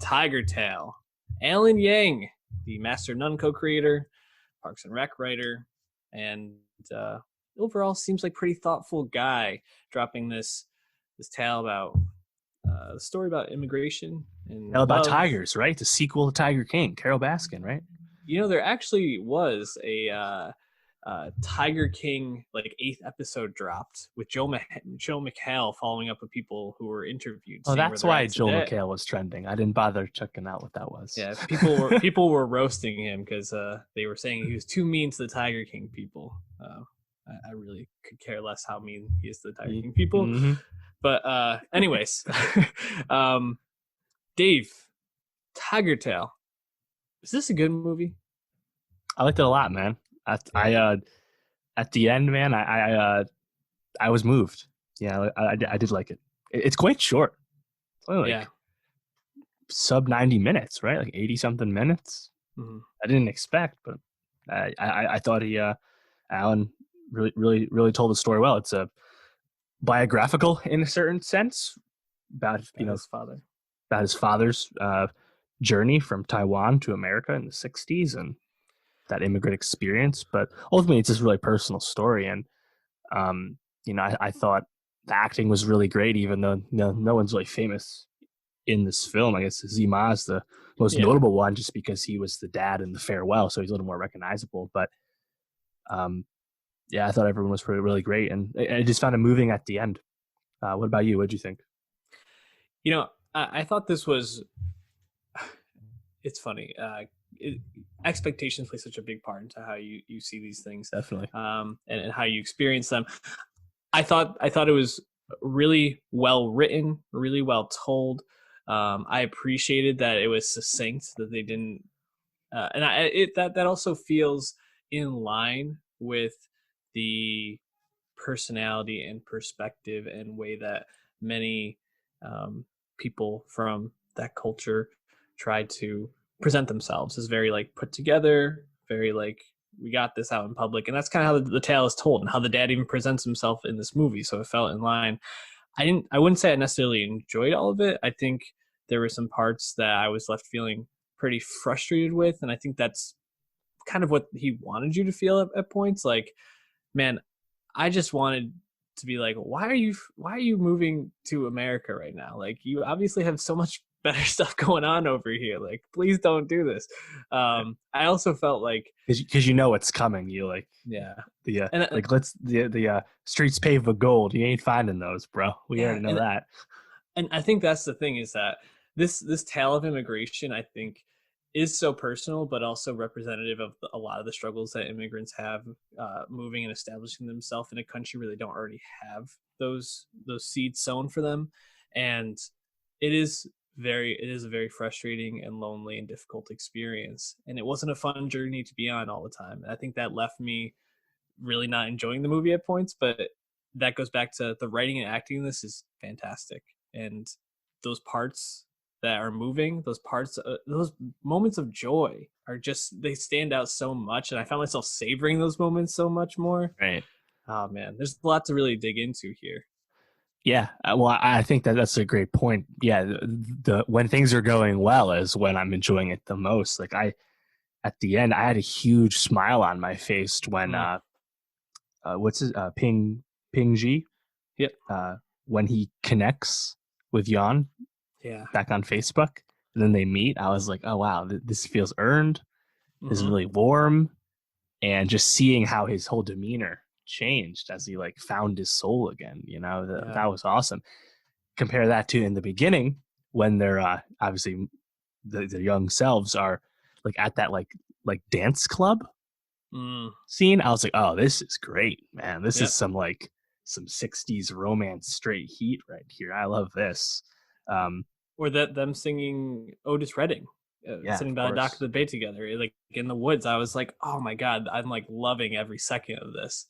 Tigertail. Alan Yang, the Master Nun co-creator, Parks and Rec writer, and uh, overall seems like pretty thoughtful guy, dropping this tale about the story about immigration and Tell about love. tigers, right? The sequel to Tiger King, Carol Baskin, right? There actually was a Tiger King like eighth episode dropped with Joe McHale following up with people who were interviewed, Oh, seeing where that's they're why at Joel today. McHale was trending. I didn't bother checking out what that was. Yeah, people were roasting him because they were saying he was too mean to the Tiger King people. I really could care less how mean he is to the Tiger King people. Mm-hmm. But anyways, um, Dave, Tigertail, is this a good movie? I liked it a lot, man. At the end, man, I was moved. Yeah, I did like it. It's quite short. It's only like sub 90 minutes, right? Like 80 something minutes. Mm-hmm. I didn't expect, but I thought Alan really told the story well. It's a biographical in a certain sense about his father, about his father's journey from Taiwan to America in the 60s and that immigrant experience. But ultimately, it's just a really personal story. And, I thought the acting was really great, even though no one's really famous in this film. I guess Zima is the most notable one just because he was the dad in The Farewell. So he's a little more recognizable. But I thought everyone was really great. And I just found it moving at the end. What about you? What did you think? I thought this was, it's funny. Expectations play such a big part into how you see these things. Definitely. And how you experience them. I thought it was really well written, really well told. I appreciated that it was succinct, that they didn't, that also feels in line with the personality and perspective and way that many people from that culture try to present themselves as very like put together, very like we got this out in public. And that's kind of how the tale is told and how the dad even presents himself in this movie. So it felt in line. I wouldn't say I necessarily enjoyed all of it. I think there were some parts that I was left feeling pretty frustrated with. And I think that's kind of what he wanted you to feel at points. Like, man, I just wanted to be like, why are you moving to America right now? Like, you obviously have so much better stuff going on over here. Like, please don't do this. I also felt like because what's coming. You like the streets paved with gold. You ain't finding those, bro. We already know that. And I think that's the thing is that this tale of immigration, I think, is so personal, but also representative of a lot of the struggles that immigrants have moving and establishing themselves in a country where they don't already have those seeds sown for them. And it is a very frustrating and lonely and difficult experience. And it wasn't a fun journey to be on all the time. And I think that left me really not enjoying the movie at points, but that goes back to the writing and acting in this is fantastic. And those parts that are moving, those moments of joy are just, they stand out so much. And I found myself savoring those moments so much more. Right. Oh man, there's a lot to really dig into here. Yeah, well, I think that's a great point. Yeah, the when things are going well is when I'm enjoying it the most. Like at the end, I had a huge smile on my face when what's his Ping G? Yep. When he connects with Yon, back on Facebook, and then they meet. I was like, oh wow, this feels earned. This is really warm, and just seeing how his whole demeanor changed as he like found his soul again, that was awesome. Compare that to in the beginning when they're obviously the young selves are like at that like dance club scene. I was like, oh, this is great, man. This is some 60s romance straight heat right here. I love this. Or them singing Otis Redding sitting by the dock of the bay together, like in the woods. I was like, oh my god, I'm like loving every second of this.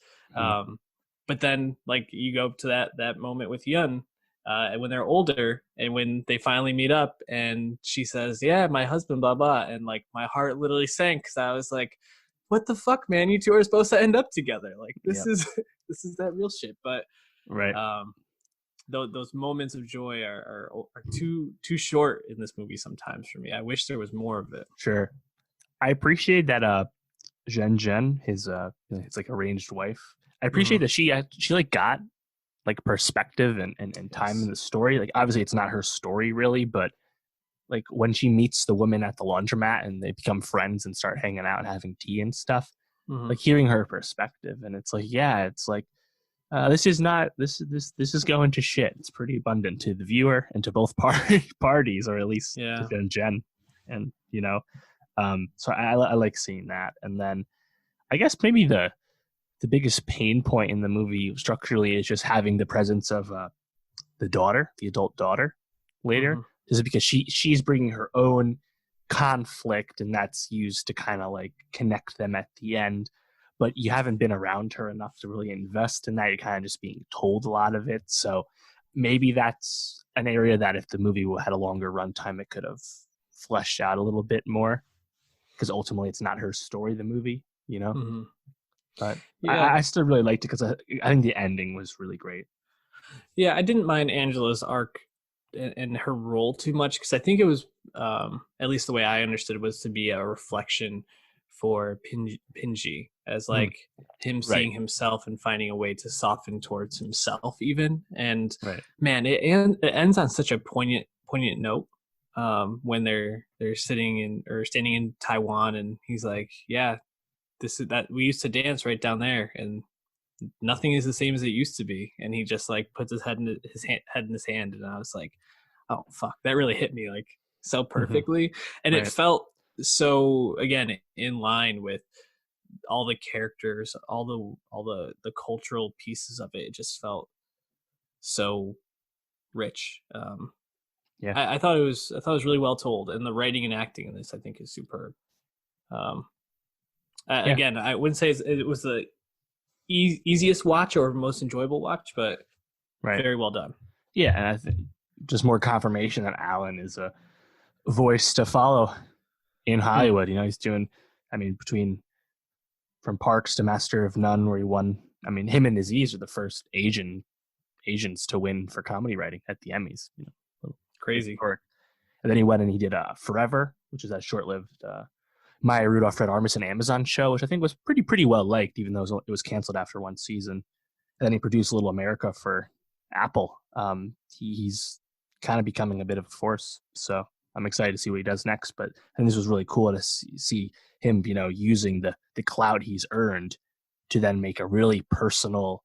But then like you go to that moment with Yun when they're older and when they finally meet up and she says, yeah, my husband, blah blah, and like my heart literally sank because I was like, what the fuck, man, you two are supposed to end up together. Like this is that real shit. But right. those moments of joy are too short in this movie sometimes for me. I wish there was more of it. Sure. I appreciate that Jen, his like arranged wife. I appreciate that she like got like perspective and time in the story. Like obviously it's not her story really, but like when she meets the woman at the laundromat and they become friends and start hanging out and having tea and stuff, like hearing her perspective, and it's like, yeah, it's like this is not this is going to shit. It's pretty abundant to the viewer and to both parties, or at least to Jen, and you know, so I like seeing that. And then I guess maybe the biggest pain point in the movie structurally is just having the presence of the daughter, the adult daughter, later, just because she's bringing her own conflict, and that's used to kind of like connect them at the end. But you haven't been around her enough to really invest in that. You're kind of just being told a lot of it. So maybe that's an area that if the movie had a longer runtime, it could have fleshed out a little bit more. Because ultimately, it's not her story, the movie, you know. But yeah. I still really liked it because I think the ending was really great. Yeah, I didn't mind Angela's arc and her role too much because I think it was, at least the way I understood it, was to be a reflection for Pinji as like him seeing himself and finding a way to soften towards himself even. And man, it ends on such a poignant note. When they're standing in Taiwan, and he's like, yeah, this is that we used to dance right down there, and nothing is the same as it used to be. And he just like puts his head in his hand, and I was like, oh fuck, that really hit me like so perfectly. And it felt so, again, in line with all the characters, all the cultural pieces of it. It just felt so rich. I thought it was really well told, and the writing and acting in this I think is superb. Again, I wouldn't say it was the easiest watch or most enjoyable watch, but very well done. Yeah, and I think just more confirmation that Alan is a voice to follow in Hollywood. You know, he's doing, I mean, from Parks to Master of None, where he won. I mean, him and Aziz are the first Asians to win for comedy writing at the Emmys. You know, crazy. And then he went and he did Forever, which is that short-lived Maya Rudolph, Fred Armisen Amazon show, which I think was pretty well liked, even though it was canceled after one season. And then he produced Little America for Apple. He's kind of becoming a bit of a force, so I'm excited to see what he does next. But I think this was really cool to see him, you know, using the clout he's earned to then make a really personal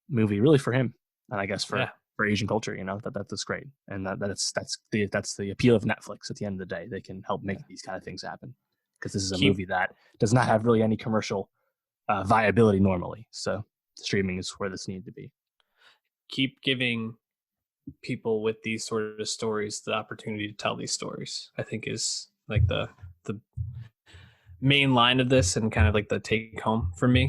movie, really for him, and I guess for Asian culture. You know, that's great, and that's the appeal of Netflix. At the end of the day, they can help make these kind of things happen, because this is a movie that does not have really any commercial viability normally. So streaming is where this needed to be. Keep giving people with these sort of stories the opportunity to tell these stories, I think, is like the main line of this, and kind of like the take home for me.